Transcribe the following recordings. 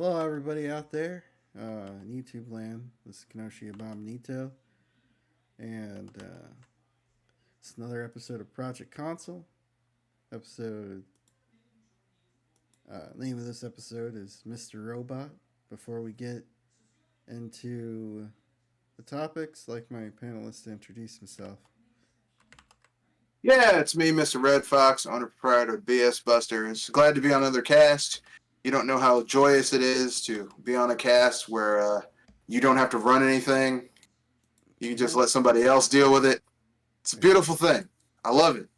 Hello, everybody out there in YouTube land. This is Kenoshi Abominito, and it's another episode of Project Console. Episode Name of this episode is Mr. Robot. Before we get into the topics, I'd like my panelists to introduce himself. Yeah, it's me, Mr. Red Fox, owner proprietor of BS Busters. Glad to be on another cast. You don't know how joyous it is to be on a cast where you don't have to run anything. You can just Yeah, let somebody else deal with it. It's a beautiful thing. I love it.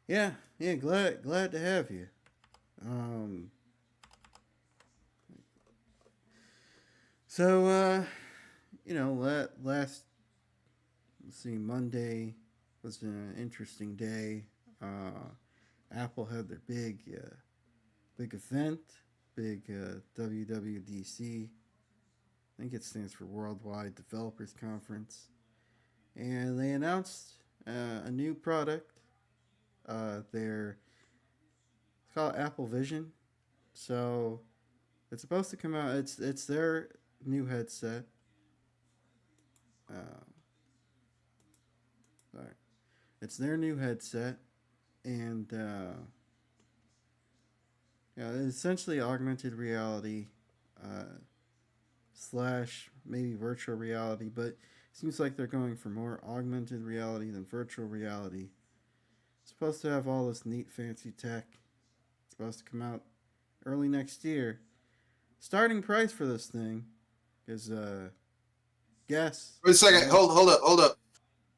yeah. Glad to have you. Um, so last let's see, Monday was an interesting day. Apple had their big event, big WWDC. I think it stands for Worldwide Developers Conference, and they announced a new product. Their It's called Apple Vision. So it's supposed to come out. It's their new headset. Uh, sorry, it's their new headset, and yeah, it's essentially augmented reality slash maybe virtual reality, but it seems like they're going for more augmented reality than virtual reality. It's supposed to have all this neat fancy tech. It's supposed to come out early next year. Starting price for this thing is guess Wait a second. guess Hold up.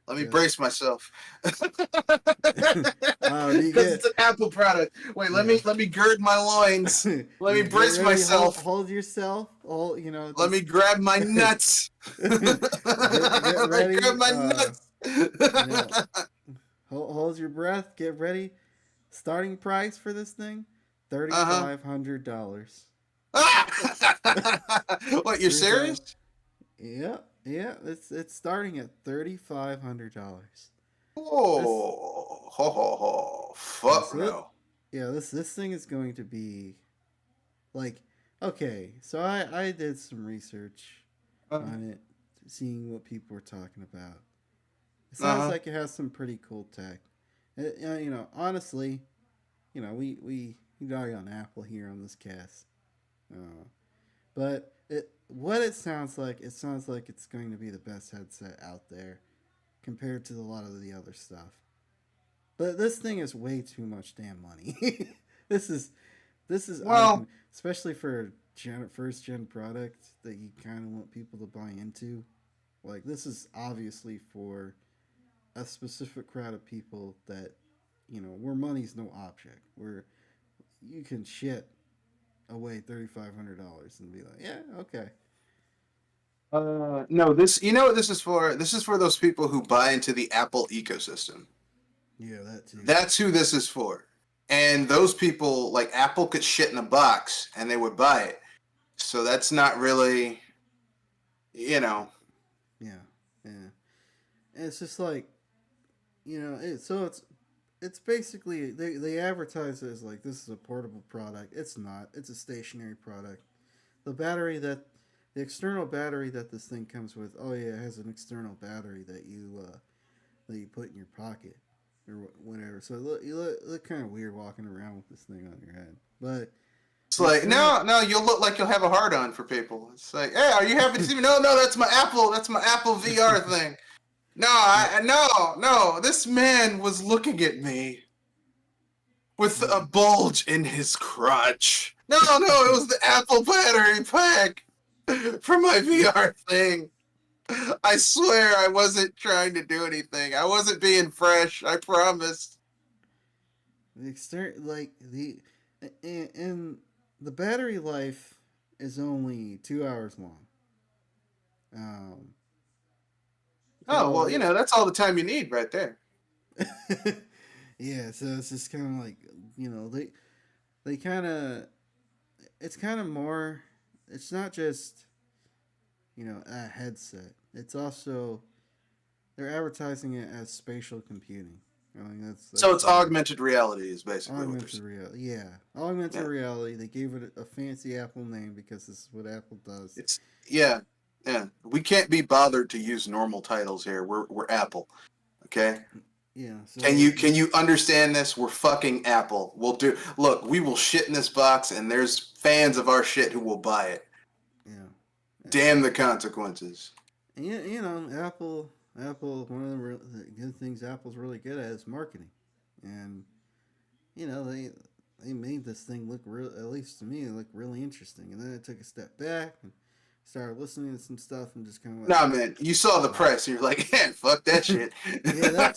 Let me guess. brace myself. Oh, do you Because it's get an Apple product. Wait, let yeah? me let me gird my loins. Let me You get brace ready. myself. Hold yourself. Hold Let me just grab my nuts. get Grab ready. my nuts. Yeah. Hold your breath. Get ready. Starting price for this thing Uh $3,500. huh. What? You're 35. serious? Yeah, yeah. It's starting at $3,500. This Oh, ho ho ho! yeah. Fuck no. This thing is going to be like okay. So I did some research Uh on it, seeing what people were talking about. It sounds huh. like it has some pretty cool tech. Honestly, we dog on Apple here on this cast, but it sounds like it's going to be the best headset out there compared to a lot of the other stuff. But this thing is way too much damn money. this is this is Well, especially for a first gen product that you kind of want people to buy into. Like this is obviously for a specific crowd of people that where money's no object, where you can shit away $3,500 and be like, yeah, okay, no. This, you know what this is for? This is for those people who buy into the Apple ecosystem. yeah, that too. That's who this is for. And those people, like Apple, could shit in a box and they would buy it. So that's not really, you know. Yeah, yeah. And it's just like it's basically they advertise it as like this is a portable product. It's not. It's a stationary product. The battery that the external battery that this thing comes with. Oh yeah, it has an external battery that you put in your pocket or whatever. So you look kind of weird walking around with this thing on your head. But It's the like, external, no, you'll look like you'll have a hard on for people. It's like, hey, are you happy to see me? No, that's my Apple. That's my Apple VR thing. No, yeah, no. This man was looking at me with a bulge in his crotch. No, it was the Apple battery pack for my VR thing. I swear I wasn't trying to do anything. I wasn't being fresh. I promise. the external like and the battery life is only 2 hours long. Um, Oh, so well, it, that's all the time you need right there. yeah, so it's just kind of like they kind of it's kind of more. It's not just a headset. It's also they're advertising it as spatial computing. I mean, So that's it's augmented reality is basically what they're augmented saying. reality. Yeah, augmented Yeah. reality. They gave it a fancy Apple name because this is what Apple does. It's yeah, yeah. We can't be bothered to use normal titles here. We're Apple. Okay? Yeah. Can So you can you understand this? We're fucking Apple. We'll do look, we will shit in this box and there's fans of our shit who will buy it. yeah, Damn the consequences. and you know, Apple. One of the good things Apple's really good at is marketing, and you know they made this thing look real. At least to me, it looked really interesting. And then I took a step back and started listening to some stuff and just kind of like, Nah, man, you saw the price. You're like, yeah, fuck that shit. yeah, that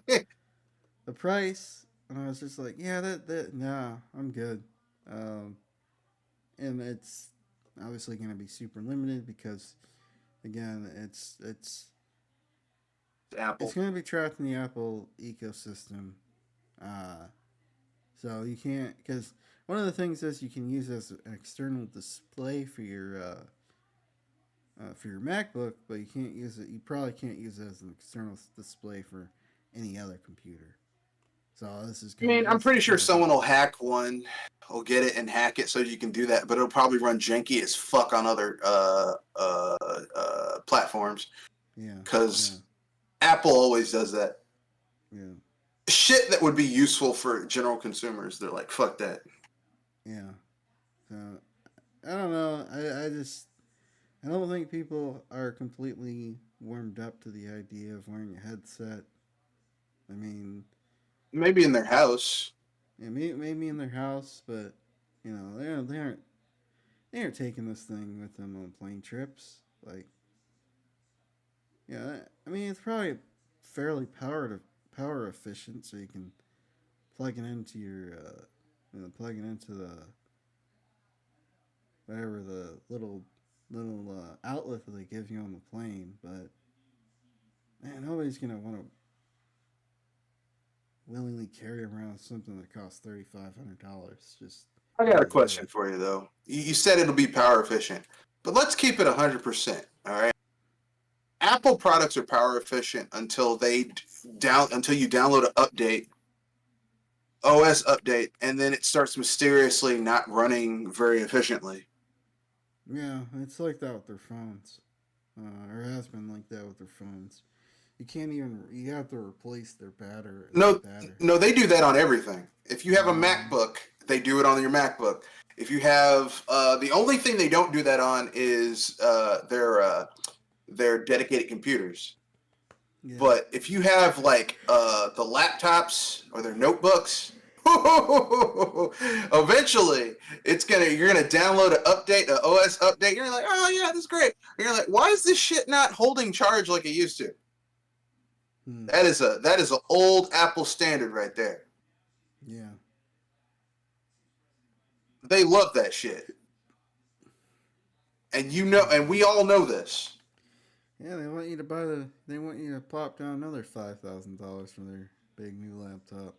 too. The price, and I was just like, yeah, that nah, I'm good. Um, and it's obviously going to be super limited because again, it's Apple. going to be trapped in the Apple ecosystem. Uh, so you can't because one of the things is you can use as an external display for your MacBook, but you can't use it. You probably can't use it as an external display for any other computer. So I mean, I'm this is pretty sure kind of the someone will hack one, will get it and hack it so you can do that, but it'll probably run janky as fuck on other platforms yeah yeah because Apple always does that. yeah Shit that would be useful for general consumers, they're like, fuck that. yeah. So I don't know. I don't think people are completely warmed up to the idea of wearing a headset. I mean, Maybe in their house. yeah, maybe in their house, but you know, they aren't taking this thing with them on plane trips. Like, yeah, I mean, it's probably fairly power efficient, so you can plug it into plug it into the whatever the little outlet that they give you on the plane. But man, nobody's gonna want to willingly carry around something that costs $3,500. Just I got a can't do question it. for you though. You said it'll be power efficient, but let's keep it 100%. All right. Apple products are power efficient until until you download an update, OS update, and then it starts mysteriously not running very efficiently. Yeah, it's like that with their phones, or has been like that with their phones. You can't even. You have to replace their No, battery. no, they do that on everything. If you have a Um, MacBook, they do it on your MacBook. If you have the only thing they don't do that on is their dedicated computers. yeah, But if you have like the laptops or their notebooks, eventually you're gonna download an update, an OS update. You're like, oh yeah, this is great. And you're like, why is this shit not holding charge like it used to? hmm, That is an old Apple standard right there. yeah, They love that shit, and and we all know this. yeah. They want you to plop down another $5,000 for their big new laptop.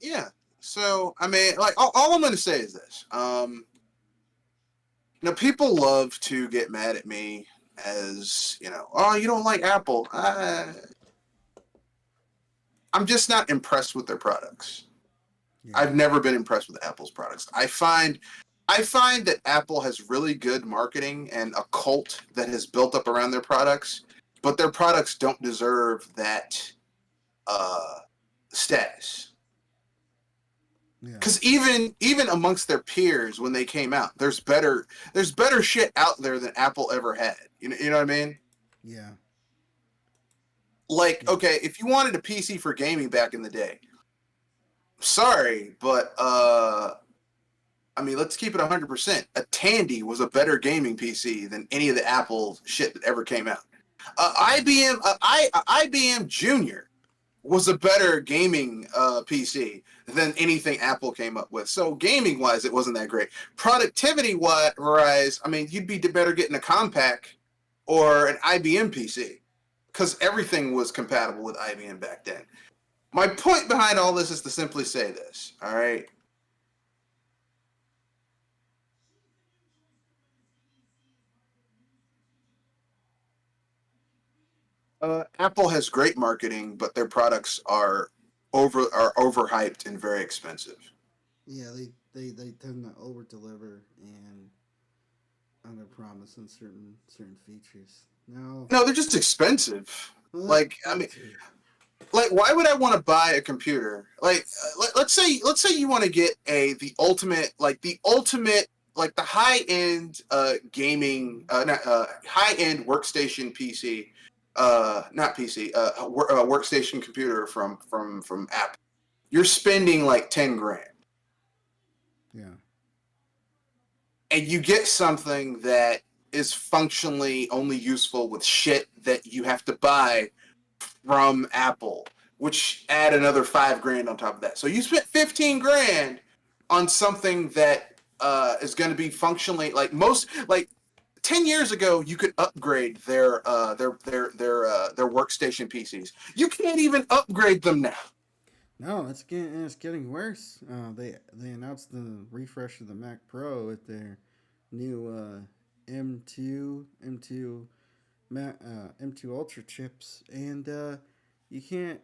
Yeah. So I mean, like, all I'm gonna say is this. People love to get mad at me as, oh, you don't like Apple. I'm just not impressed with their products. Yeah, I've never been impressed with Apple's products. I find that Apple has really good marketing and a cult that has built up around their products, but their products don't deserve that uh, status. yeah, Because even amongst their peers when they came out, there's better shit out there than Apple ever had. You know what I mean? yeah, Like, yeah, okay, if you wanted a PC for gaming back in the day, sorry, but I mean, let's keep it 100%. A Tandy was a better gaming PC than any of the Apple shit that ever came out. yeah, IBM Junior was a better gaming PC than anything Apple came up with. So gaming wise, it wasn't that great. Productivity wise, I mean, you'd be better getting a Compaq or an IBM PC because everything was compatible with IBM back then. My point behind all this is to simply say this. All right, Apple has great marketing, but their products are overhyped and very expensive. Yeah, they tend to over deliver and under promise on certain features. No, No, they're just expensive. well Like, I that mean, too. like, why would I want to buy a computer? Like, let's say you want to get the ultimate, like the high end gaming, not, high end workstation PC, not PC, workstation computer from Apple. You're spending like 10 grand, Yeah, and you get something that is functionally only useful with shit that you have to buy from Apple, which add another 5 grand on top of that. So you spent 15 grand on something that is going to be functionally like 10 years ago. You could upgrade their workstation PCs. You can't even upgrade them now. no, it's getting worse. They announced the refresh of the Mac Pro with their new M2 Ultra chips, and you can't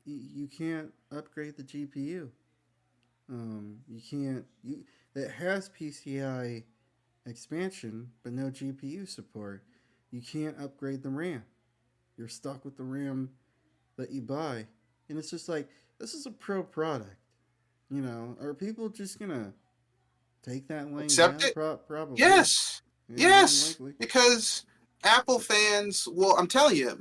you can't upgrade the GPU. You can't you It has PCI expansion, but no GPU support. You can't upgrade the RAM. You're stuck with the RAM that you buy, and it's just like this is a pro product. Are people just gonna take that laying Accept down? it. Probably. Yes, Yeah, more than yes, likely. because Apple But fans, well, I'm telling you,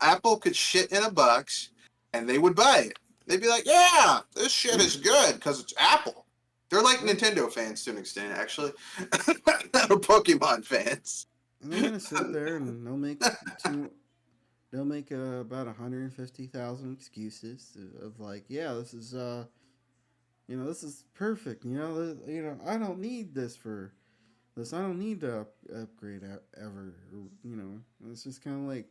Apple could shit in a box and they would buy it. They'd be like, yeah, this shit is good because it's Apple. They're like yeah, Nintendo fans to an extent, actually. Or Pokemon fans. and they're gonna sit there and two. They'll make about 150,000 excuses of like, yeah, this is perfect. I don't need this for this. I don't need to upgrade ever. It's just kind of like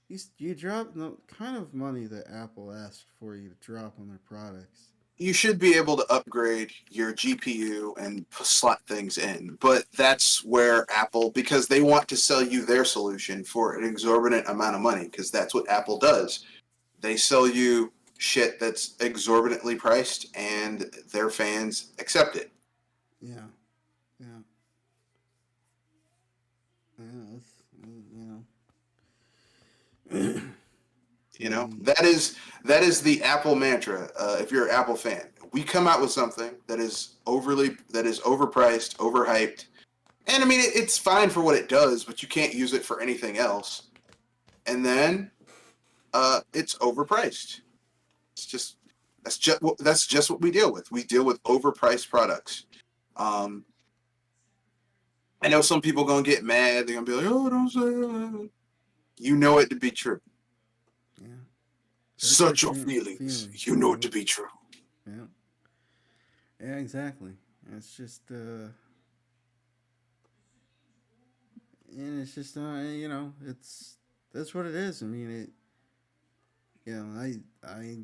you drop the kind of money that Apple asked for you to drop on their products. You should be able to upgrade your GPU and slot things in, but that's where Apple, because they want to sell you their solution for an exorbitant amount of money, because that's what Apple does. They sell you shit that's exorbitantly priced, and their fans accept it. Yeah, yeah, yeah. You know, They that is the Apple mantra. If you're an Apple fan, we come out with something that is overpriced, overhyped, and I mean it's fine for what it does, but you can't use it for anything else. And then it's overpriced. It's just that's just what we deal with. We deal with overpriced products. Um, I know some people gonna get mad. They're gonna be like, "Oh, don't say that." You know it to be true. yeah. Such your Your feelings. feelings. You know it Yeah, to be true. yeah, yeah. Exactly. It's just and it's just it's that's what it is. I mean it. I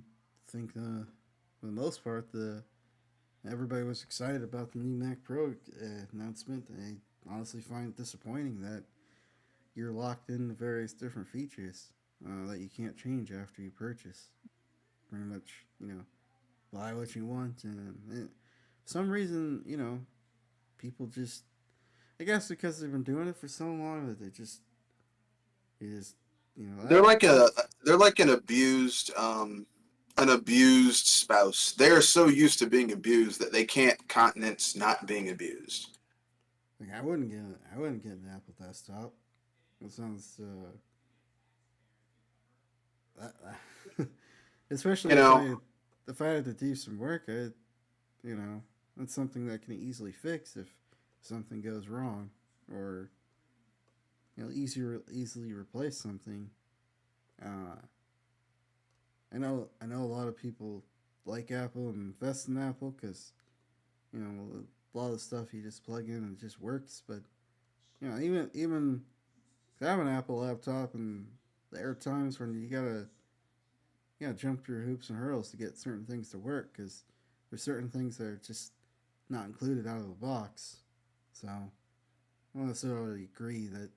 think for the most part the everybody was excited about the new Mac Pro announcement. I honestly find it disappointing that you're locked into various different features that you can't change after you purchase. Pretty much, buy what you want, and for some reason, people just, I guess because they've been doing it for so long that they just, They're like that a they're like an abused spouse. They are so used to being abused that they can't countenance not being abused. like I wouldn't get an Apple desktop. It sounds You especially know, if I had to do some work. You know that's something that can easily fix if something goes wrong, or easily replace something. Uh, I know a lot of people like Apple and invest in Apple because a lot of stuff you just plug in and it just works. But even I have an Apple laptop, and there are times when you gotta jump through hoops and hurdles to get certain things to work because there's certain things that are just not included out of the box. So I don't necessarily agree that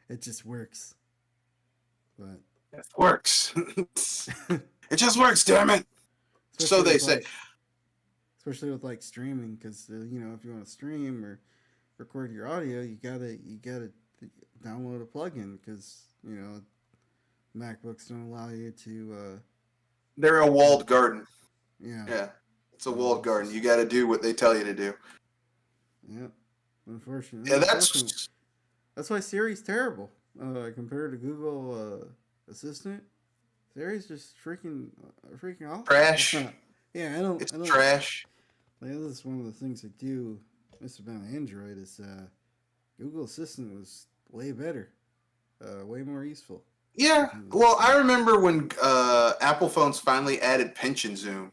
it just works. but It works. It just works, damn it. So especially they with say. like especially with like streaming, because you know, if you want to stream or record your audio, you gotta download a plugin, because you know MacBooks don't allow you to They're a to walled garden. yeah. Yeah. It's a So walled it's garden. You just got to do what they tell you to do. yeah. Yeah, Unfortunately, that's that's why Siri's terrible compared to Google Assistant. Siri's just freaking awful. trash. Yeah, It's I don't. trash. Like, this is one of the things I do miss about Android is Google Assistant was way better, way more useful. Yeah. Between those Well, two. I remember when Apple phones finally added pension zoom.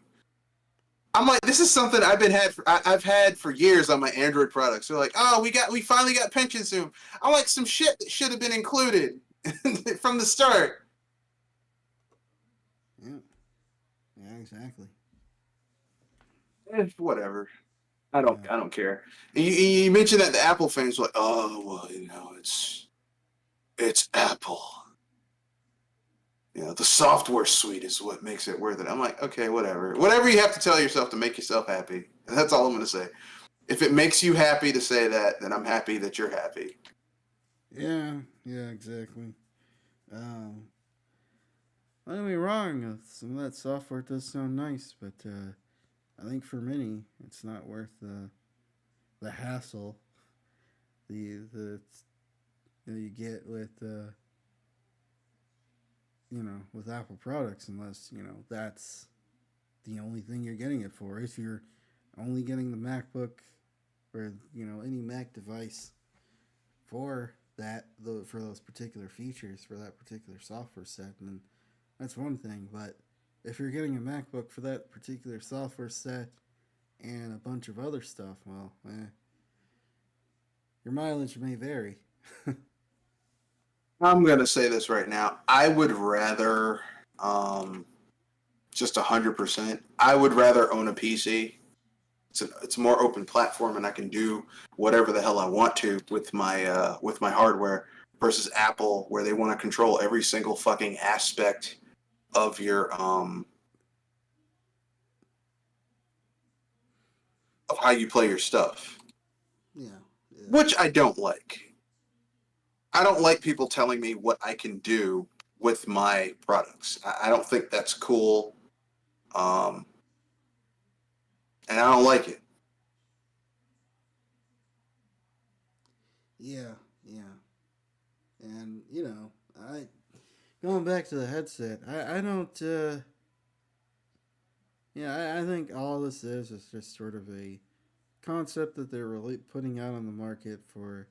I'm like, this is something I've had for years on my Android products. They're like, oh, we finally got pension zoom. I'm like, some shit that should have been included from the start. Yeah, yeah, exactly. Whatever. Yeah, I don't care. You mentioned that the Apple fans were like, oh well, it's Apple. The software suite is what makes it worth it. I'm like, okay, whatever. Whatever you have to tell yourself to make yourself happy. And that's all I'm gonna say. If it makes you happy to say that, then I'm happy that you're happy. yeah, yeah, exactly. Um, don't get me wrong. Some of that software does sound nice, but I think for many, it's not worth the hassle the you get with with Apple products, unless that's the only thing you're getting it for. If you're only getting the MacBook or any Mac device for for those particular features for that particular software set, then that's one thing. But if you're getting a MacBook for that particular software set and a bunch of other stuff, well, your mileage may vary. I'm gonna say this right now. I would rather, um, just 100%. I would rather own a PC. It's a more open platform, and I can do whatever the hell I want to with my hardware. Versus Apple, where they want to control every single fucking aspect of your of how you play your stuff, Yeah, yeah, which I don't like. I don't like people telling me what I can do with my products. I don't think that's cool, um, and I don't like it. yeah, yeah. And I going back to the headset. I don't. Yeah, I think all this is just sort of a concept that they're really putting out on the market for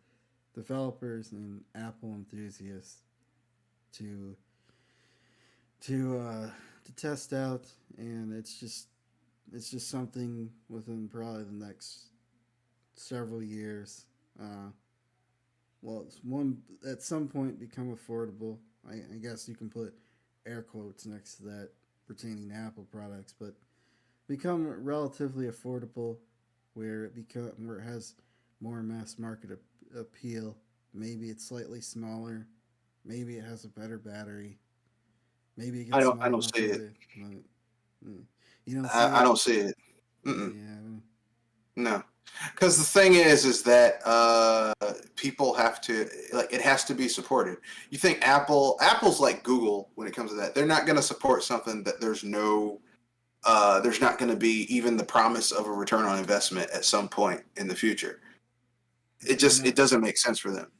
developers and Apple enthusiasts to to uh, to test out, and it's just something within probably the next several years. Uh, well, it's one at some point become affordable. I guess you can put air quotes next to that pertaining to Apple products, but become relatively affordable, where it has more mass market appeal. Maybe it's slightly smaller. Maybe it has a better battery. Maybe it gets I small don't enough see where it. you don't see I it. don't see it. Mm-mm. Yeah, No, because the thing is that people have to like it has to be supported. You think Apple's like Google when it comes to that. They're not going to support something that there's not going to be even the promise of a return on investment at some point in the future. they're It not. doesn't make sense for them.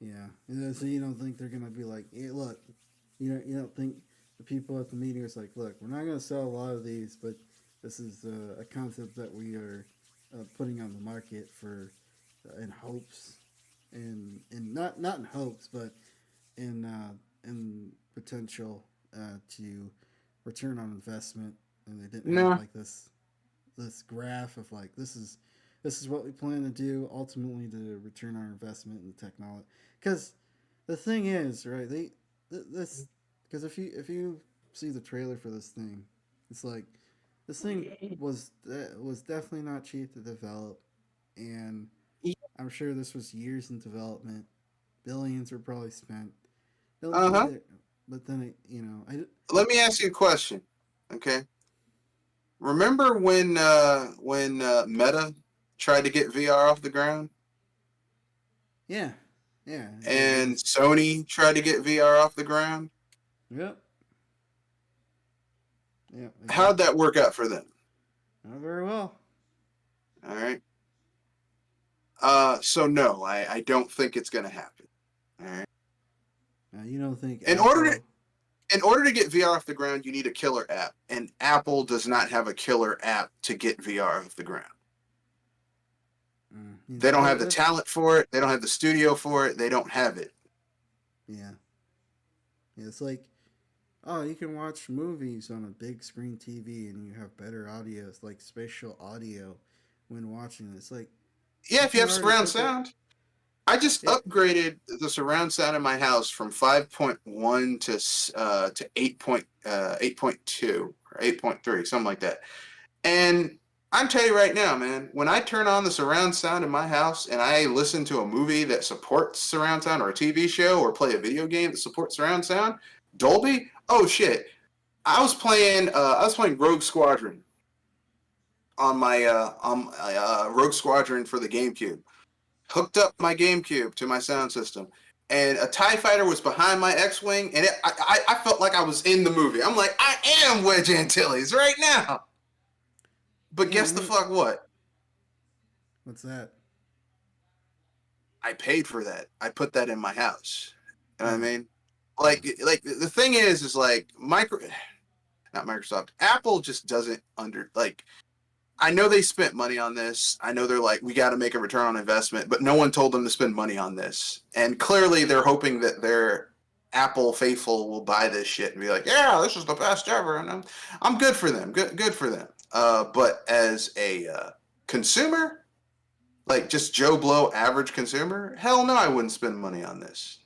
Yeah, so you don't think they're gonna be like, hey, look, you don't think the people at the meeting is like, look, we're not gonna sell a lot of these, but this is a concept that we are putting on the market for in hopes, and not in hopes, but in potential to return on investment, and they didn't have No. like this graph of like this is what we plan to do ultimately to return our investment in the technology. Because the thing is, right? This because if you see the trailer for this thing, it's like this thing was definitely not cheap to develop, and I'm sure this was years in development. Billions were probably spent. Don't Uh think huh. that. but then Let me ask you a question. Okay. Remember when Meta tried to get VR off the ground yeah, yeah, it and was Sony tried to get VR off the ground? yep, yeah, How'd exactly. that work out for them? Not very well. All right. So no, I don't think it's gonna happen. All right. You don't think In order to Apple? in order to get VR off the ground, you need a killer app, and Apple does not have a killer app to get VR off the ground. They don't have the That's talent for it. They don't have the studio for it. They don't have it. yeah, yeah. It's like, oh, you can watch movies on a big screen TV and you have better audio. It's like spatial audio when watching it. It's like Yeah, you if you can have already surround put that. sound. I just Yeah, upgraded the surround sound in my house from 5.1 to 8.2 or 8.3, something like that. And I'm telling you right now, man, when I turn on the surround sound in my house and I listen to a movie that supports surround sound or a TV show or play a video game that supports surround sound, Dolby, oh shit. I was playing Rogue Squadron on my Rogue Squadron for the GameCube. Hooked up my GameCube to my sound system, and a TIE fighter was behind my X-wing, and I felt like I was in the movie. I'm like, I am Wedge Antilles right now. But yeah. guess the fuck what? What's that? I paid for that. I put that in my house. You know what I Oh, mean? yeah, Like the thing is like not Microsoft. Apple just doesn't under like. I know they spent money on this. I know they're like, we got to make a return on investment, but no one told them to spend money on this. And clearly, they're hoping that their Apple faithful will buy this shit and be like, yeah, this is the best ever. And I'm good for them. Good for them. But as a consumer, like just Joe Blow average consumer, hell no, I wouldn't spend money on this.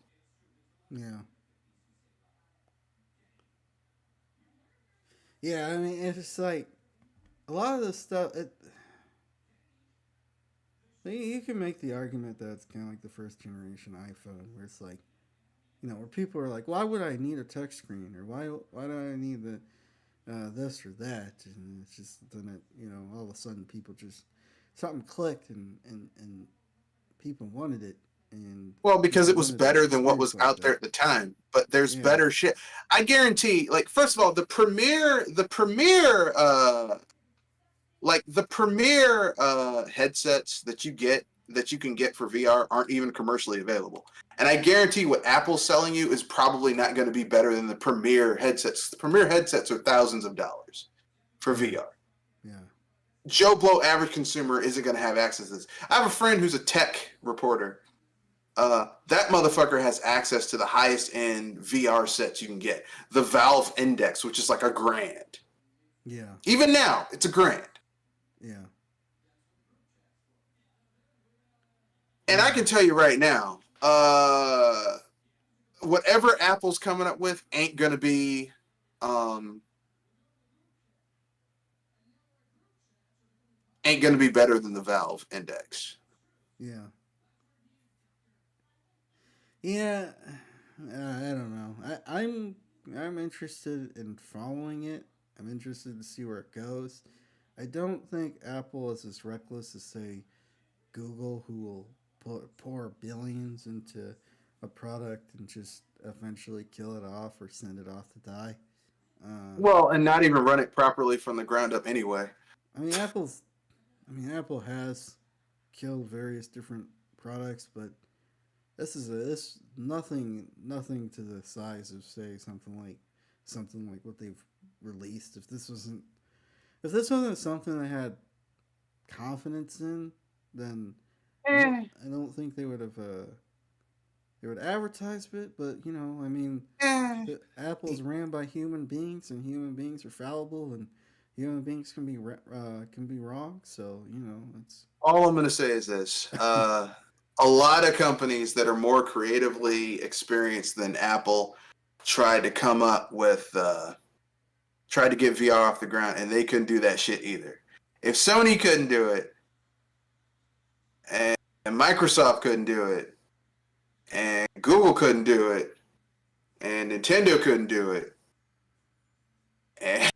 yeah, yeah. I mean, it's just like a lot of this stuff. You can make the argument that it's kind of like the first generation iPhone, where it's like, where people are like, why would I need a touch screen, or why do I need the this or that, and it's just then all of a sudden people just something clicked and people wanted it and Well, because people it was wanted an better than what experience was like out there that. at the time. But there's Yeah, better shit. I guarantee, like, first of all, the premier headsets that you can get for VR aren't even commercially available. And I guarantee what Apple's selling you is probably not going to be better than the premier headsets. The premier headsets are thousands of dollars for yeah, VR. yeah, Joe Blow average consumer isn't going to have access to this. I have a friend who's a tech reporter. That motherfucker has access to the highest end VR sets you can get. The Valve Index, which is like $1,000. yeah, Even now, it's $1,000. yeah, And I yeah, can tell you right now, whatever Apple's coming up with um, ain't gonna be better than the Valve Index. yeah, yeah. I don't know. I'm interested in following it. I'm interested to see where it goes. I don't think Apple is as reckless as say Google, who will pour billions into a product and just eventually kill it off or send it off to die. Uh, Well, and not even run it properly from the ground up anyway. I mean, Apple has killed various different products, but this nothing to the size of say something like what they've released. If this wasn't something I had confidence in, then Eh, I don't think they would advertise it. But I mean, eh. Apple's ran by human beings, and human beings are fallible, and human beings can be wrong. So it's All I'm gonna say is this: a lot of companies that are more creatively experienced than Apple tried to come up with tried to get VR off the ground, and they couldn't do that shit either. If Sony couldn't do it, and Microsoft couldn't do it, and Google couldn't do it, and Nintendo couldn't do it. And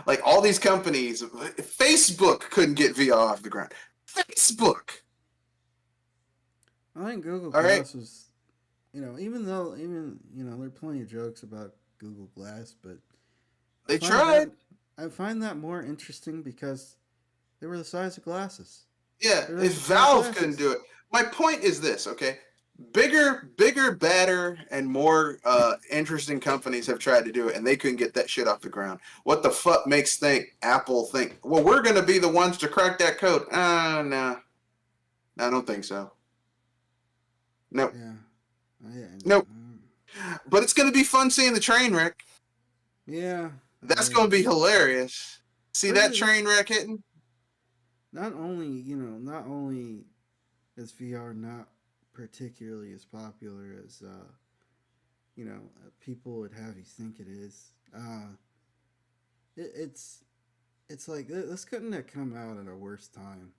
like all these companies, Facebook couldn't get VR off the ground. Facebook, I think Google all right, Glass was, even though there are plenty of jokes about Google Glass, but I they find that tried. I find that more interesting because they were the size of glasses. Yeah, They're if like giant Valve couldn't glasses. do it, my point is this, okay? Bigger, badder, and more interesting companies have tried to do it, and they couldn't get that shit off the ground. What the fuck makes Apple think? Well, we're gonna be the ones to crack that code. No, I don't think so. Nope, Yeah, nope. But it's gonna be fun seeing the train wreck. yeah. That's gonna be hilarious. See that Especially train this. wreck hitting? Not only is VR not particularly as popular as people would have you think it is. It, it's it's like this couldn't have come out at a worse time.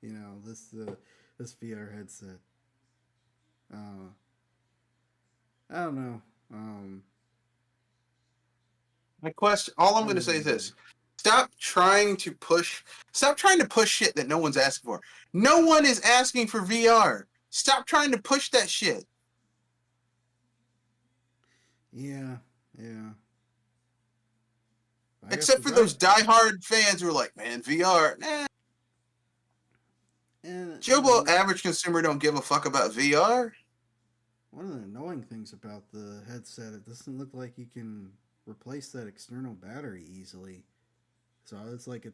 This VR headset. Uh, I don't know. My question, all I'm I going to say is really this. Stop trying to push shit that no one's asking for. No one is asking for VR. Stop trying to push that shit. yeah, yeah. I guess Except the for dark those diehard fans who are like, man, VR. Nah. and Joe Blow, average consumer don't give a fuck about VR. one of the annoying things about the headset, it doesn't look like you can replace that external battery easily. So it's like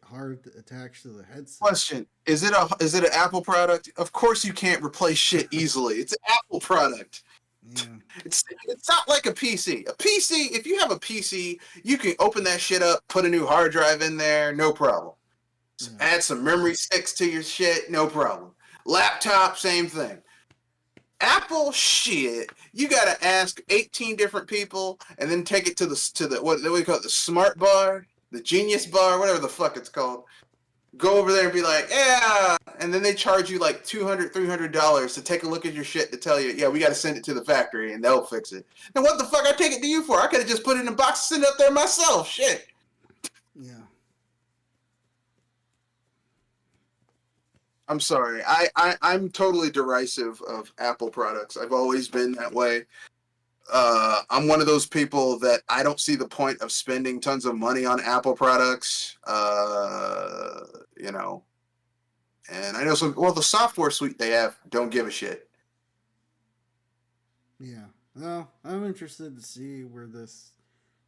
hard to attach to the headset. Question: is it an Apple product? Of course you can't replace shit easily. It's an Apple product. Yeah, It's not like a PC. A PC, if you have a PC, you can open that shit up, put a new hard drive in there, no problem. yeah, Add some memory sticks to your shit, no problem. Laptop, same thing. Apple shit, you gotta ask 18 different people and then take it to the what do we call it, the smart bar, the genius bar, whatever the fuck it's called. Go over there and be like, yeah, and then they charge you like $200, $300 to take a look at your shit to tell you, yeah, we got to send it to the factory and they'll fix it. And what the fuck I take it to you for? I could have just put it in a box and send it up there myself. Shit. yeah, I'm sorry. I'm totally derisive of Apple products. I've always been that way. I'm one of those people that I don't see the point of spending tons of money on Apple products. You know, and I know some. Well, the software suite they have don't give a shit. yeah. Well, I'm interested to see where this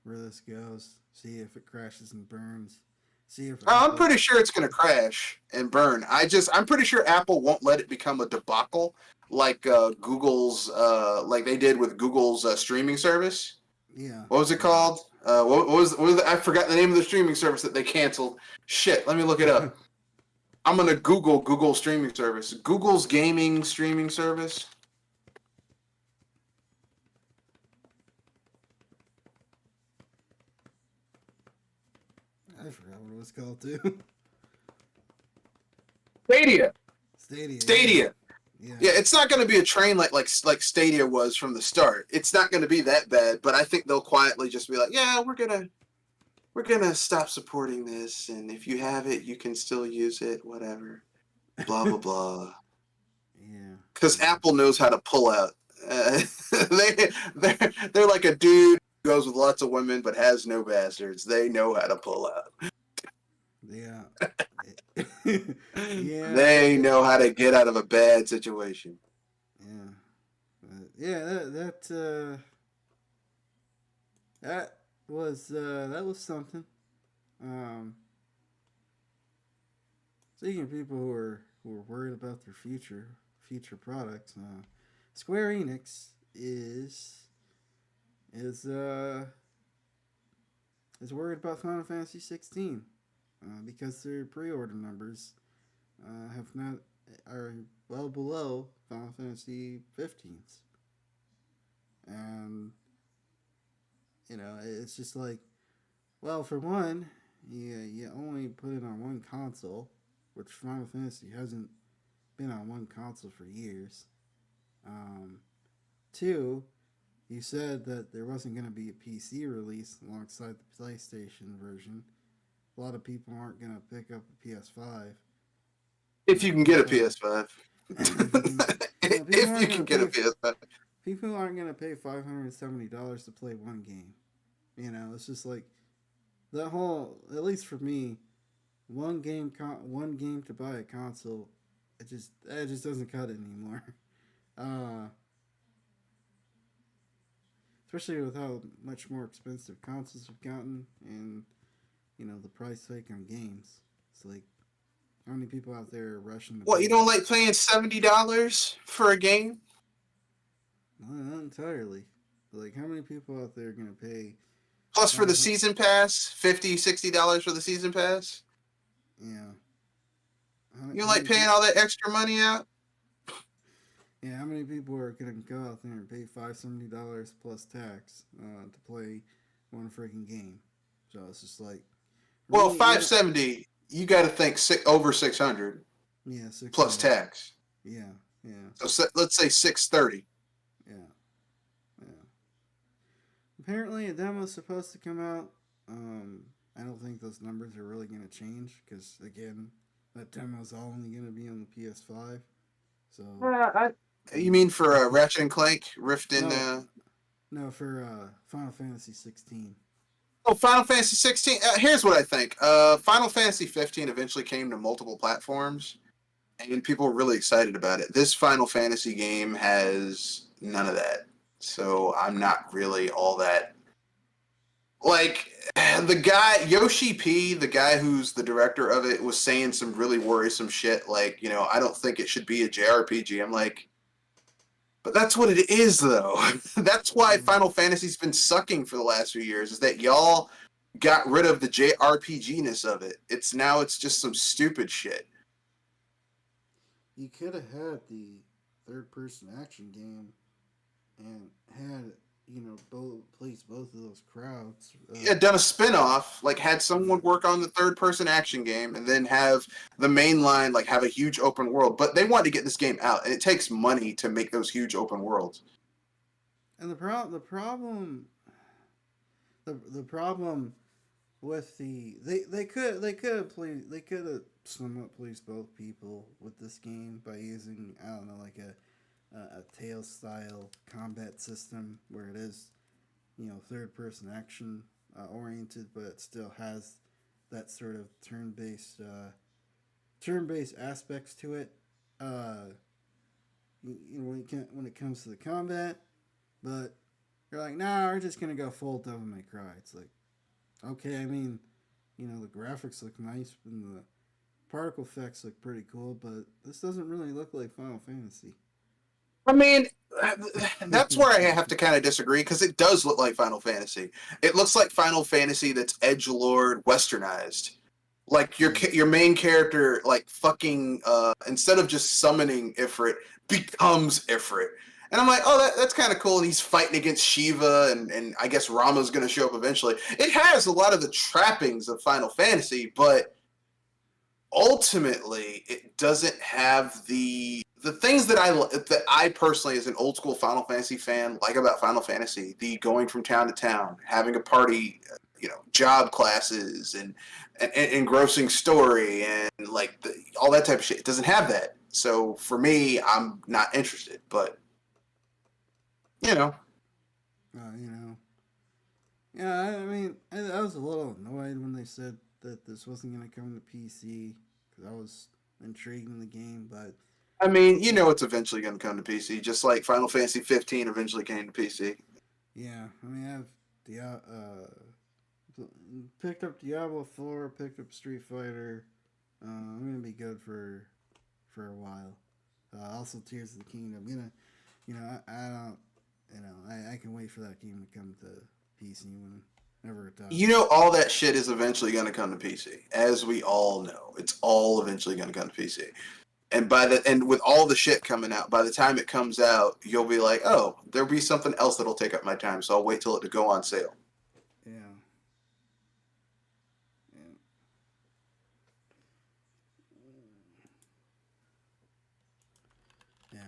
goes. See if it crashes and burns. See if I'm Apple. pretty sure it's going to crash and burn. I'm pretty sure Apple won't let it become a debacle like Google's, like they did with Google's streaming service. Yeah, What was it called? I forgot the name of the streaming service that they canceled. Shit, let me look it yeah. up. I'm gonna Google streaming service. Google's gaming streaming service. I forgot what it was called too. Stadia. Stadia. Stadia. Yeah. Yeah, it's not going to be a train like Stadia was from the start. It's not going to be that bad, but I think they'll quietly just be like, "Yeah, we're gonna stop supporting this, and if you have it, you can still use it, whatever." Blah blah blah. Yeah. Because Yeah. Apple knows how to pull out. They're like a dude who goes with lots of women but has no bastards. They know how to pull out. Yeah. Yeah. They know how to get out of a bad situation. Yeah. Yeah. That was something. Um, Speaking of people who are worried about their future products, Square Enix is uh is worried about Final Fantasy 16 because their pre-order numbers have not are well below Final Fantasy 15's, and it's just like, well, for one, you only put it on one console, which Final Fantasy hasn't been on one console for years. Two, You said that there wasn't going to be a PC release alongside the PlayStation version. A lot of people aren't going to pick up a PS5. If you can get a People are PS5. if you can. People If you aren't can going to get a pay. PS5. People aren't going to pay $570 to play one game. It's just like that whole. At least for me, one game to buy a console. It just doesn't cut it anymore. Uh, Especially with how much more expensive consoles have gotten, and the price hike on games. It's like how many people out there are rushing to What, you pay? don't like paying $70 for a game? Not entirely. Like how many people out there are gonna pay Plus for the 500? season pass, $50, $60 for the season pass? Yeah. You don't How like many paying people? all that extra money out? Yeah, how many people are gonna go out there and pay $570 plus tax to play one freaking game? So it's just like for Well, me, 570, you got to think over 600 yeah, plus 600. tax. Yeah, yeah, So let's say 630. yeah, yeah. Apparently, a demo's supposed to come out. I don't think those numbers are really going to change because, again, that demo's only going to be on the PS5. So, You mean for Ratchet and Clank Rift in no, no, for Final Fantasy 16. Oh, Final Fantasy 16. Here's what I think. Final Fantasy 15 eventually came to multiple platforms, and people were really excited about it. This Final Fantasy game has none of that, so I'm not really all that. Like the guy Yoshi P, the guy who's the director of it, was saying some really worrisome shit. Like, I don't think it should be a JRPG. I'm like, but that's what it is, though. That's why Yeah. Final Fantasy's been sucking for the last few years. Is that y'all got rid of the JRPG ness of it? It's just some stupid shit. You could have had the third person action game and had, both please both of those crowds. Yeah, done a spin-off, like had someone Yeah. work on the third person action game and then have the main line like have a huge open world. But they wanted to get this game out, and it takes money to make those huge open worlds. And the problem with they could have somewhat pleased both people with this game by using, I don't know, like a Tales style combat system where it is, third person action oriented, but it still has that sort of turn based aspects to it. Uh, when it comes to the combat, but you're like, nah, we're just gonna go full Devil May Cry. It's like, okay, I mean, the graphics look nice and the particle effects look pretty cool, but this doesn't really look like Final Fantasy. I mean, that's where I have to kind of disagree because it does look like Final Fantasy. It looks like Final Fantasy that's edgelord westernized. Like Yeah. your main character, like fucking, instead of just summoning Ifrit, becomes Ifrit. And I'm like, oh, that's kind of cool. And he's fighting against Shiva, and I guess Rama's going to show up eventually. It has a lot of the trappings of Final Fantasy, but ultimately it doesn't have the things that I personally, as an old school Final Fantasy fan, like about Final Fantasy: the going from town to town, having a party, job classes, and engrossing story, and like all that type of shit. It doesn't have that. So for me, I'm not interested. But you know, uh, you know, yeah. I mean, I was a little annoyed when they said that this wasn't gonna come to PC because I was intrigued in the game, but I mean, yeah, it's eventually going to come to PC, just like Final Fantasy 15 eventually came to PC. yeah. I mean, I've picked up Diablo 4, picked up Street Fighter. I'm gonna be good for a while. Also, Tears of the Kingdom. I don't. I can wait for that game to come to PC whenever it does. All that shit is eventually going to come to PC, as we all know. It's all eventually going to come to PC. And with all the shit coming out, by the time it comes out, you'll be like, oh, there'll be something else that'll take up my time, so I'll wait till it to go on sale. Yeah. Yeah. Yeah.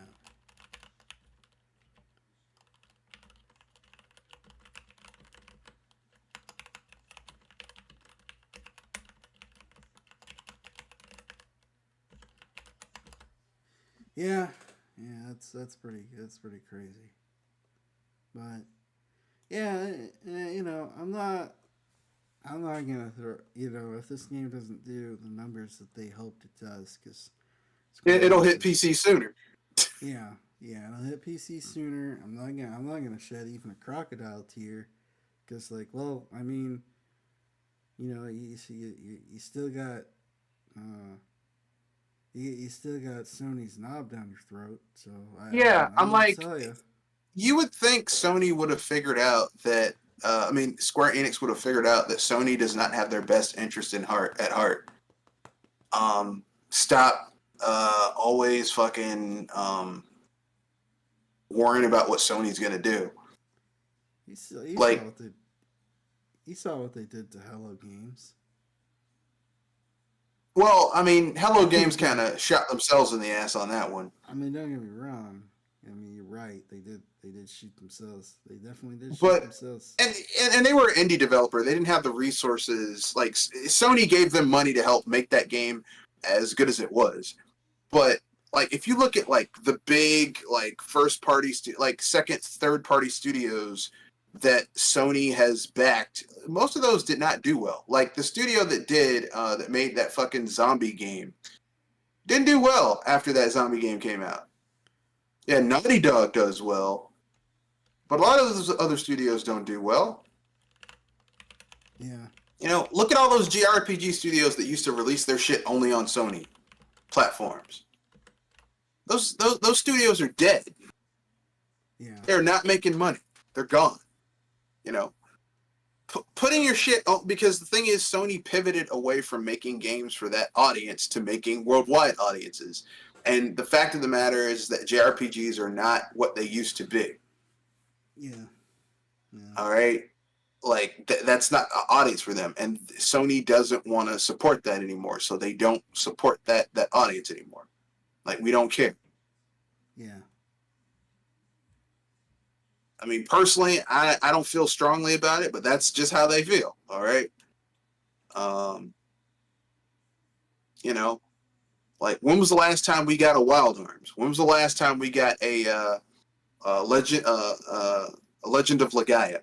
Yeah, yeah, that's pretty crazy. But yeah, I'm not gonna throw. If this game doesn't do the numbers that they hoped it does, because it's going to It'll lose hit the. PC sooner. Yeah, yeah, it'll hit PC sooner. I'm not gonna shed even a crocodile tear, because like, well, I mean, you still got uh, you still got Sony's knob down your throat. So Yeah, I'm I'm gonna like, tell you. you would think Sony would have figured out that. I mean, Square Enix would have figured out that Sony does not have their best interest in heart at heart. Stop always fucking worrying about what Sony's gonna do. You saw Like, what they did to Hello Games. well, I mean, Hello Games kind I of shot themselves in the ass on that one. mean, don't get me wrong. I mean, you're right. They did shoot themselves. They definitely did shoot But themselves. and they were an indie developer. They didn't have the resources. Like Sony gave them money to help make that game as good as it was. But like if you look at like the big like first party like second third party studios that Sony has backed, most of those did not do well. Like the studio that made that fucking zombie game didn't do well after that zombie game came out. Yeah, Naughty Dog does well, but a lot of those other studios don't do well. Yeah, Look at all those JRPG studios that used to release their shit only on Sony platforms. Those studios are dead. yeah, They're not making money. They're gone. You know, putting your shit because the thing is, Sony pivoted away from making games for that audience to making worldwide audiences. And the fact of the matter is that JRPGs are not what they used to be. yeah, yeah, All right, like that's not an audience for them, and Sony doesn't want to support that anymore, so they don't support that audience anymore. Like we don't care. yeah, I mean, personally, I don't feel strongly about it, but that's just how they feel. All right. Um, you know, like when was the last time we got a Wild Arms? When was the last time we got a Legend of Legaia?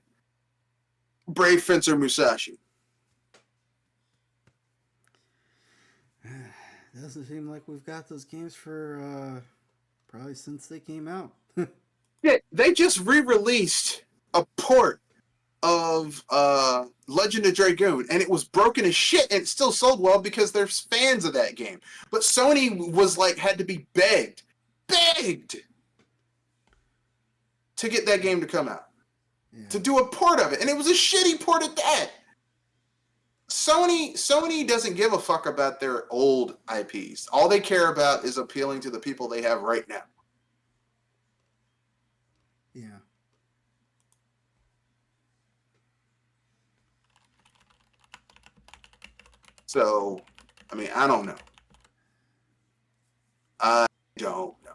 Brave Fencer Musashi. Doesn't seem like we've got those games for probably since they came out. Yeah, they just re-released a port of Legend of Dragoon, and it was broken as shit, and it still sold well because there's fans of that game. But Sony was like had to be begged to get that game to come out, Yeah, to do a port of it, and it was a shitty port at that. Sony doesn't give a fuck about their old IPs. All they care about is appealing to the people they have right now. yeah, So, I mean, I don't know. I don't know.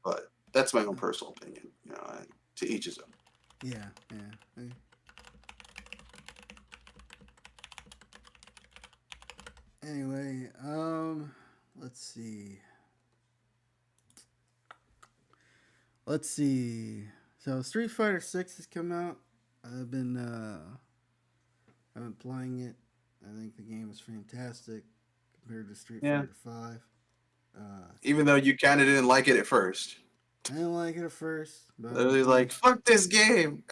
But that's my own personal opinion. To each his own. yeah, yeah. Anyway, let's see. Let's see. So Street Fighter Six has come out. I've been playing it. I think the game is fantastic compared to Street Yeah. Fighter Five. Even though you kind of didn't like it at first. I didn't like it at first, but I've been Literally playing. like, fuck this game.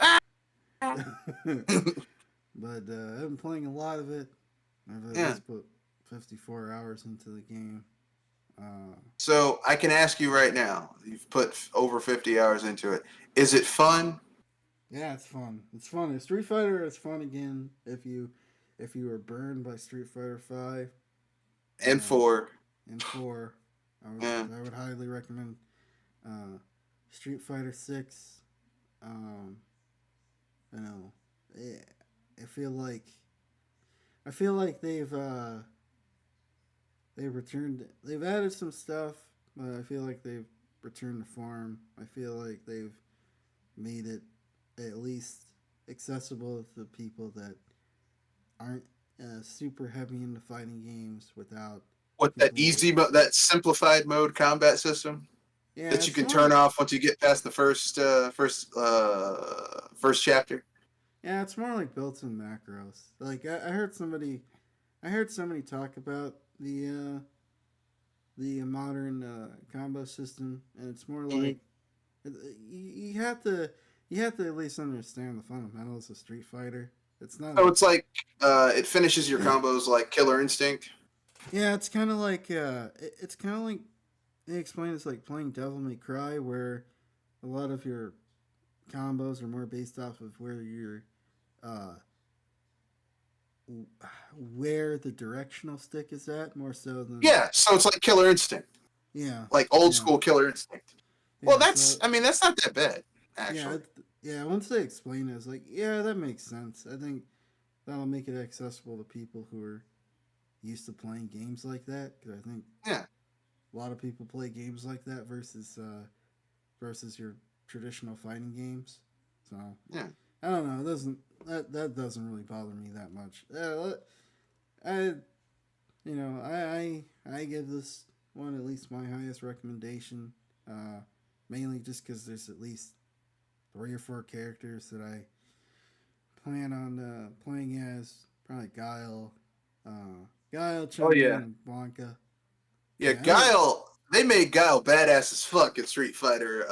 But I've been playing a lot of it. I've at Yeah. least put 54 hours into the game. So I can ask you right now, you've put over 50 hours into it. Is it fun? Yeah, it's fun. It's fun. Street Fighter is fun again. If you were burned by Street Fighter Five And uh, for, and Four, I would yeah. I would highly recommend uh, Street Fighter Six. Um, you know, eh, I feel like they've returned. They've added some stuff, but I feel like they've returned the farm. I feel like they've made it at least accessible to people that aren't super heavy into fighting games without What that people with. easy that simplified mode combat system Yeah, that you it's can more. turn off once you get past the first chapter. Yeah, it's more like built-in macros. Like I heard somebody, I heard somebody talk about the modern combo system, and it's more Mm-hmm. like you have to you have to at least understand the fundamentals of Street Fighter. It's not So a it's like it finishes your combos like Killer Instinct. yeah. It's kind of like it's kind of like they explain it's like playing Devil May Cry, where a lot of your combos are more based off of uh, where the directional stick is at, more so than Yeah, so it's like Killer Instinct, yeah, like old yeah, school Killer Instinct. Well, yeah. that's So I mean that's not that bad yeah, actually. yeah. Once they explain it, it's like yeah, that makes sense. I think that'll make it accessible to people who are used to playing games like that. Because I think Yeah, a lot of people play games like that versus your traditional fighting games. So yeah. I don't know. It doesn't that doesn't really bother me that much. I I give this one at least my highest recommendation. Uh, Mainly just because there's at least 3 or 4 characters that I plan on playing as. Probably Guile, Oh Chun Li, yeah, and Blanca. yeah. Yeah, I Guile. They made Guile badass as fuck in Street Fighter.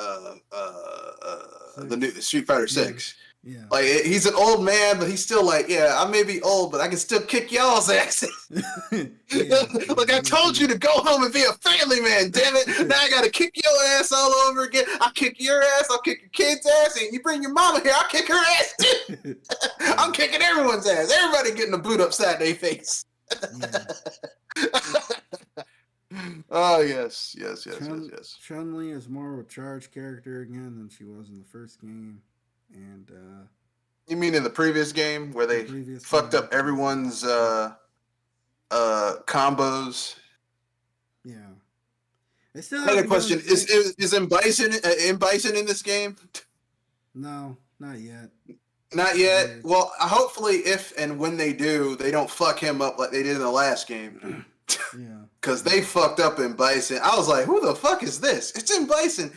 The new 6. Street Fighter Yeah, Six. yeah. Like he's an old man, but he's still like, yeah, I may be old, but I can still kick y'all's asses. Yeah, yeah, Like I he's told you to go home and be a family man, damn it. Now I gotta kick your ass all over again. I'll kick your ass, I'll kick your kid's ass, and you bring your mama here, I'll kick her ass too. yeah, I'm kicking everyone's ass. Everybody getting a boot upside their face. yeah. Oh yes, yes, yes, yes, Chun yes. Chun Li is more of a charge character again than she was in the first game, and You mean in the previous game where the they previous fucked game. up everyone's combos? Yeah, they still I had a haven't given question. Zan. Is M Bison in this game? No, not yet. Not Which is yet. weird. Well, hopefully, if and when they do, they don't fuck him up like they did in the last game. Yeah, Because yeah. they fucked up in Bison. I was like, who the fuck is this? It's in Bison.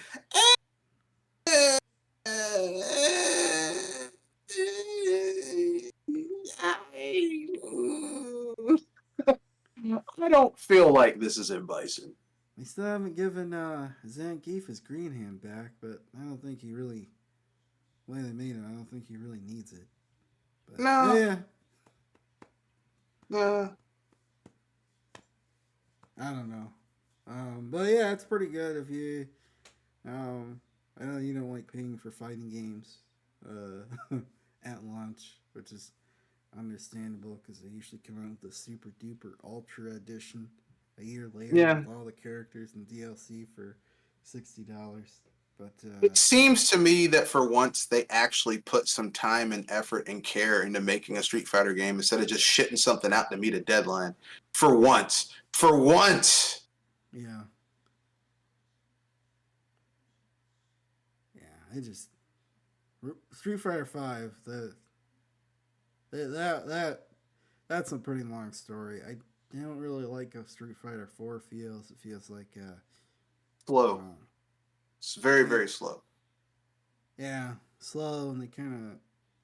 I don't feel like this is in Bison. They still haven't given Zangief his green hand back, but I don't think he really. The way they made him, I don't think he really needs it. But No, yeah, no. I don't know. But yeah, it's pretty good if you. I know you don't like paying for fighting games at launch, which is understandable because they usually come out with the super duper ultra edition a year later Yeah. with all the characters and DLC for $60. But It seems to me that for once they actually put some time and effort and care into making a Street Fighter game instead of just shitting something out to meet a deadline. For once. For once. yeah, yeah, it just Street Fighter Five. That that's a pretty long story. I don't really like how Street Fighter Four feels. It feels like Slow. uh, It's very, it, very slow. yeah, slow, and they kind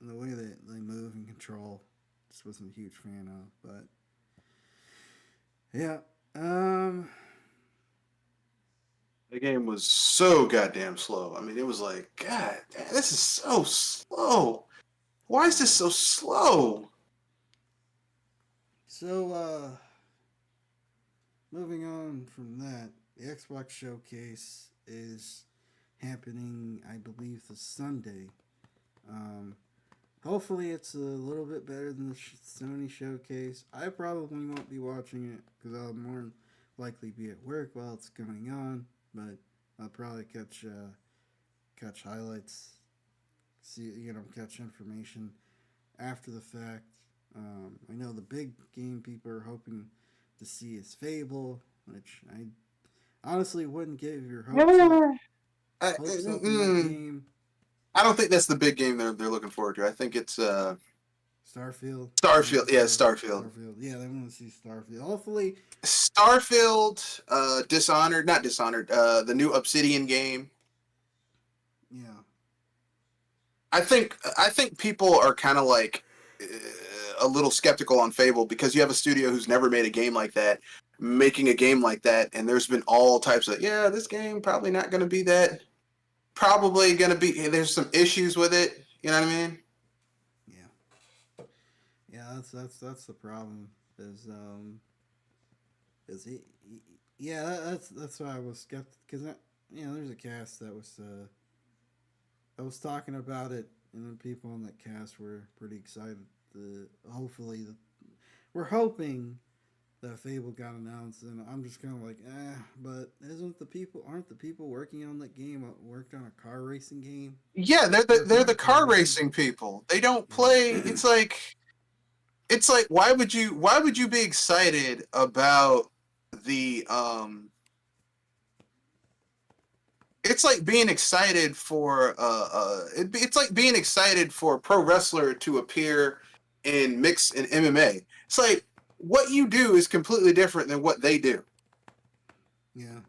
of the way that they move and control. Just wasn't a huge fan of, but yeah. The game was so goddamn slow. I mean, it was like, God, damn, this is so slow. Why is this Yeah. so slow? So moving on from that, the Xbox showcase is happening, I believe, this Sunday. Um, Hopefully, it's a little bit better than the Sony showcase. I probably won't be watching it because I'll more likely be at work while it's going on. But I'll probably catch highlights, catch information after the fact. I know the big game people are hoping to see is Fable, which I honestly wouldn't give your I, hopes up in that mm, game. I don't think that's the big game they're looking forward to. I think it's Starfield. They want Starfield. to Yeah, see Starfield. Starfield. Yeah, they want to see Starfield. Hopefully, Starfield, Dishonored, not Dishonored, the new Obsidian game. yeah, I think people are kind of like a little skeptical on Fable because you have a studio who's never made a game like that, making a game like that, and there's been all types of this game probably not going to be that. Probably going to be there's some issues with it. You know what I mean? yeah, yeah. That's the problem. Is is yeah, that's why I was skeptical because there's a cast that was talking about it, and the people on that cast were pretty excited. Hopefully, we're hoping that Fable got announced, and I'm just kind of like, but aren't the people working on that game worked on a car racing game, Yeah, working they're on a the car car racing racing game? people. They don't play. Yeah, It's like why would you be excited about the it's like being excited for it's like being excited for a pro wrestler to appear in mixed and MMA. It's like what you do is completely different than what they do. yeah,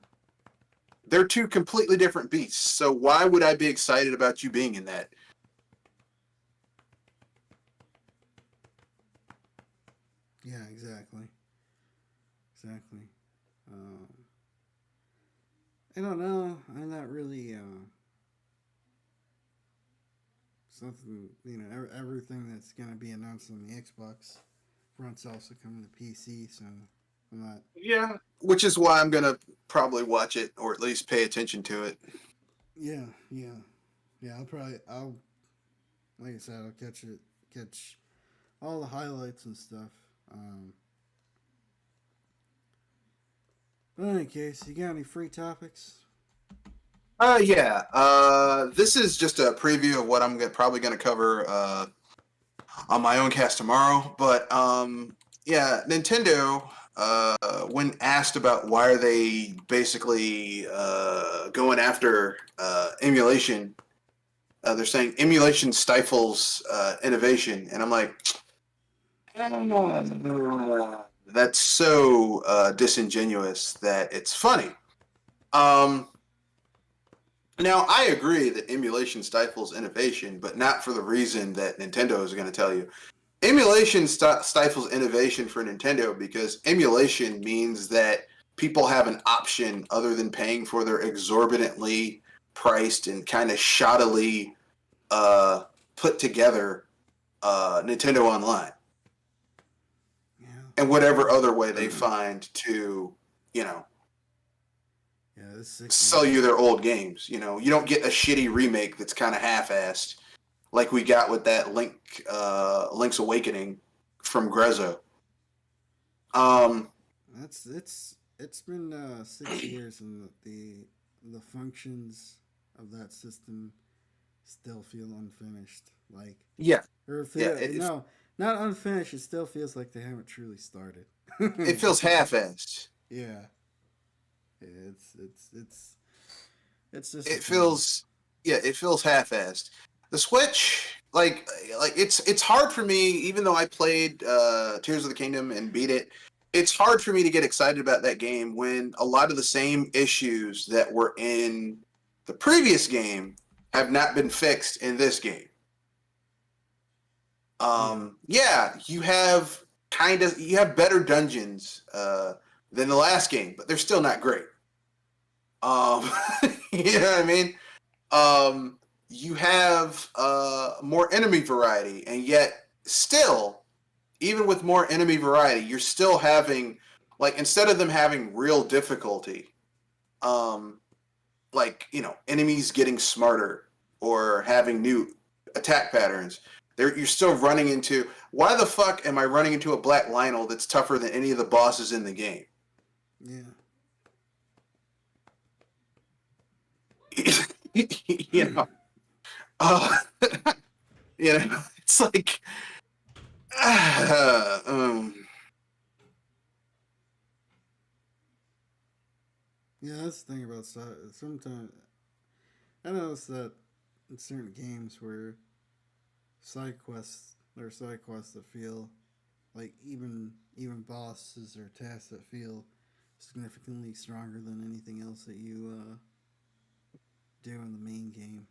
They're two completely different beasts. So why would I be excited about you being in that? yeah, exactly, exactly. Um, I don't know. I'm not really something. Everything that's gonna be announced on the Xbox front's also coming to PC, so I'm not. Yeah, which is why I'm gonna probably watch it or at least pay attention to it. Yeah, yeah, yeah. I'll like I said, I'll catch all the highlights and stuff. Um, but in any case, you got any free topics? Yeah. This is just a preview of what I'm probably gonna cover on my own cast tomorrow. But yeah, Nintendo. When asked about why are they basically going after emulation, they're saying emulation stifles innovation, and I'm like, that's so disingenuous that it's funny. Um, Now, I agree that emulation stifles innovation, but not for the reason that Nintendo is going to tell you. Emulation stifles innovation for Nintendo because emulation means that people have an option other than paying for their exorbitantly priced and kind of shoddily uh, put together Nintendo Online Yeah, and whatever other way they find to, you know, yeah. This sell sickening. you their old games. You don't get a shitty remake that's kind of half-assed like we got with that Link's Awakening from Grezzo. Um, It's been 6 years, and the functions of that system still feel unfinished. Like, yeah, or yeah, feel it, no, not unfinished. It still feels like they haven't truly started. it feels half-assed. Yeah, it's it's It disappointing. feels, yeah, it feels half-assed. The Switch, like it's hard for me, even though I played Tears of the Kingdom and beat it. It's hard for me to get excited about that game when a lot of the same issues that were in the previous game have not been fixed in this game. Yeah, Yeah, you have better dungeons than the last game, but they're still not great. Um, you know what I mean? You have more enemy variety, and yet still, even with more enemy variety, you're still having like instead of them having real difficulty, um, like enemies getting smarter or having new attack patterns. You're still running into why the fuck am I running into a black Lionel that's tougher than any of the bosses in the game? yeah, you know, uh, it's like uh, um, yeah. That's the thing about sometimes I notice that in certain games where side quests that feel like even bosses or tasks that feel significantly stronger than anything else that you do in the main game.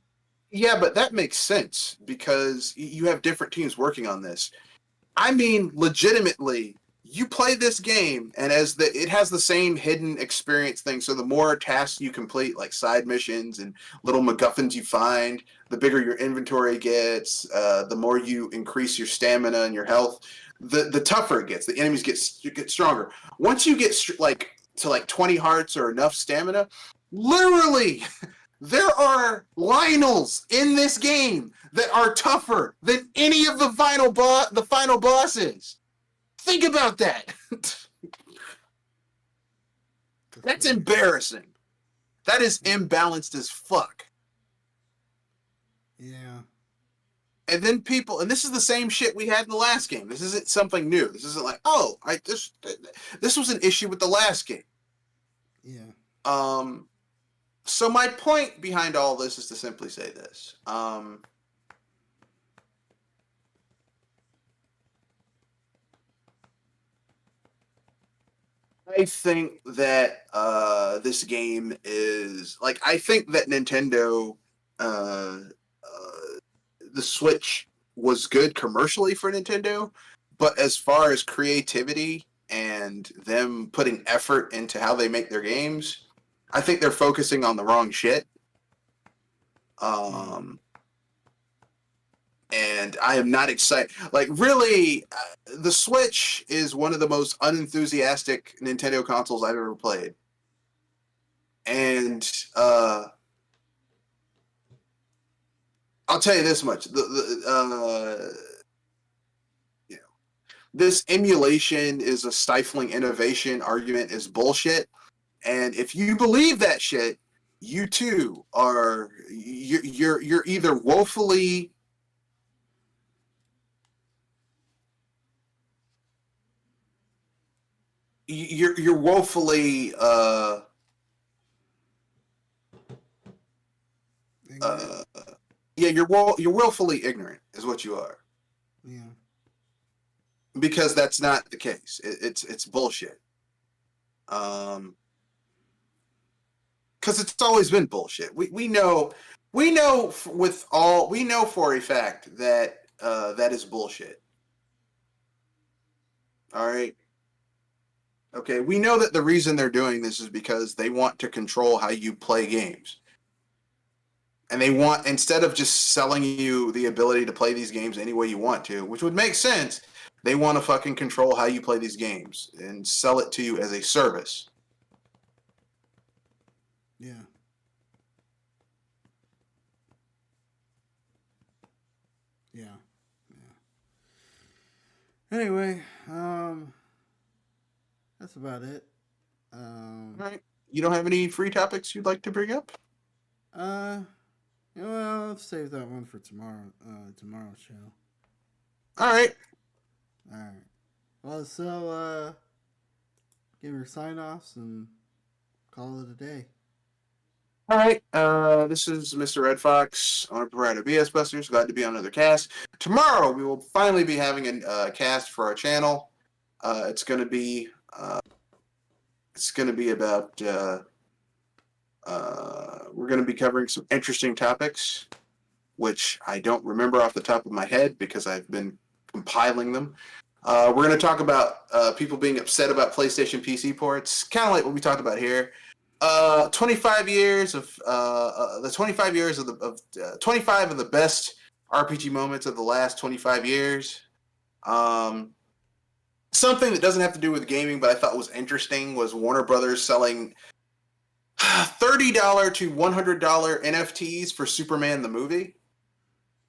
Yeah, but that makes sense because you have different teams working on this. I mean, legitimately, you play this game, and as it has the same hidden experience thing. So the more tasks you complete, like side missions and little MacGuffins you find, the bigger your inventory gets. The more you increase your stamina and your health, the tougher it gets. The enemies get stronger. Once you get like to like 20 hearts or enough stamina, literally there are Lionels in this game that are tougher than any of the final bosses. Think about that. That's That's pretty cool. embarrassing. That is imbalanced as fuck. Yeah, And then people, and this is the same shit we had in the last game. This isn't something new. This isn't like, oh, this was an issue with the last game. yeah, Um, so my point behind all this is to simply say this. I think that this game is like I think that Nintendo, the Switch was good commercially for Nintendo, but as far as creativity and them putting effort into how they make their games, I think they're focusing on the wrong shit. yeah, Um, and I am not excited. Like, really, the Switch is one of the most unenthusiastic Nintendo consoles I've ever played. And I'll tell you this much: you know, this emulation is a stifling innovation argument is bullshit. And if you believe that shit, you too are you're either woefully you're woefully ignorant. uh yeah you're willfully ignorant is what you are, Yeah, because that's not the case. It's bullshit. Um, because it's always been bullshit. We know for a fact that that is bullshit. All right. Okay, we know that the reason they're doing this is because they want to control how you play games. And they want, instead of just selling you the ability to play these games any way you want to, which would make sense, they want to fucking control how you play these games and sell it to you as a service. yeah, yeah, yeah. Anyway, that's about it. All right. You don't have any free topics you'd like to bring up? Uh, well, let's save that one for tomorrow. Tomorrow's show. All right. All right. Well, so give your sign offs and call it a day. All right. This is Mr. Red Fox, owner proprietor BS Busters. Glad to be on another cast. Tomorrow we will finally be having a cast for our channel. It's going to be about we're going to be covering some interesting topics, which I don't remember off the top of my head because I've been compiling them. We're going to talk about people being upset about PlayStation PC ports, kind of like what we talked about here. 25 years of the 25 years of 25 of the best RPG moments of the last 25 years. Something that doesn't have to do with gaming, but I thought was interesting was Warner Brothers selling $30 to $100 NFTs for Superman the movie.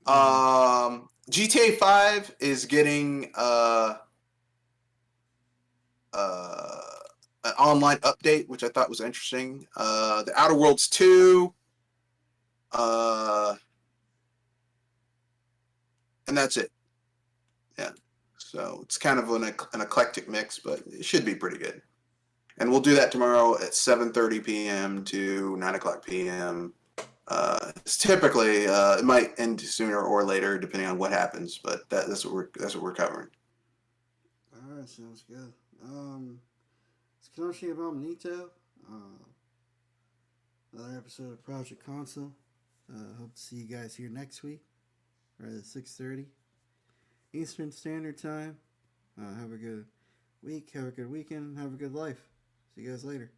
Yeah, GTA 5 is getting an online update, which I thought was interesting. The Outer Worlds 2, uh, and that's it. Yeah. So it's kind of an eclectic mix, but it should be pretty good. And we'll do that tomorrow at 7:30 p.m. to 9 o'clock p.m. It's typically it might end sooner or later depending on what happens, but that's what we're covering. All right, sounds good. It's Kenoshi about Nito. Another episode of Project Console. Hope to see you guys here next week, right at 6:30 Eastern Standard Time. Have a good week. Have a good weekend. Have a good life. See you guys later.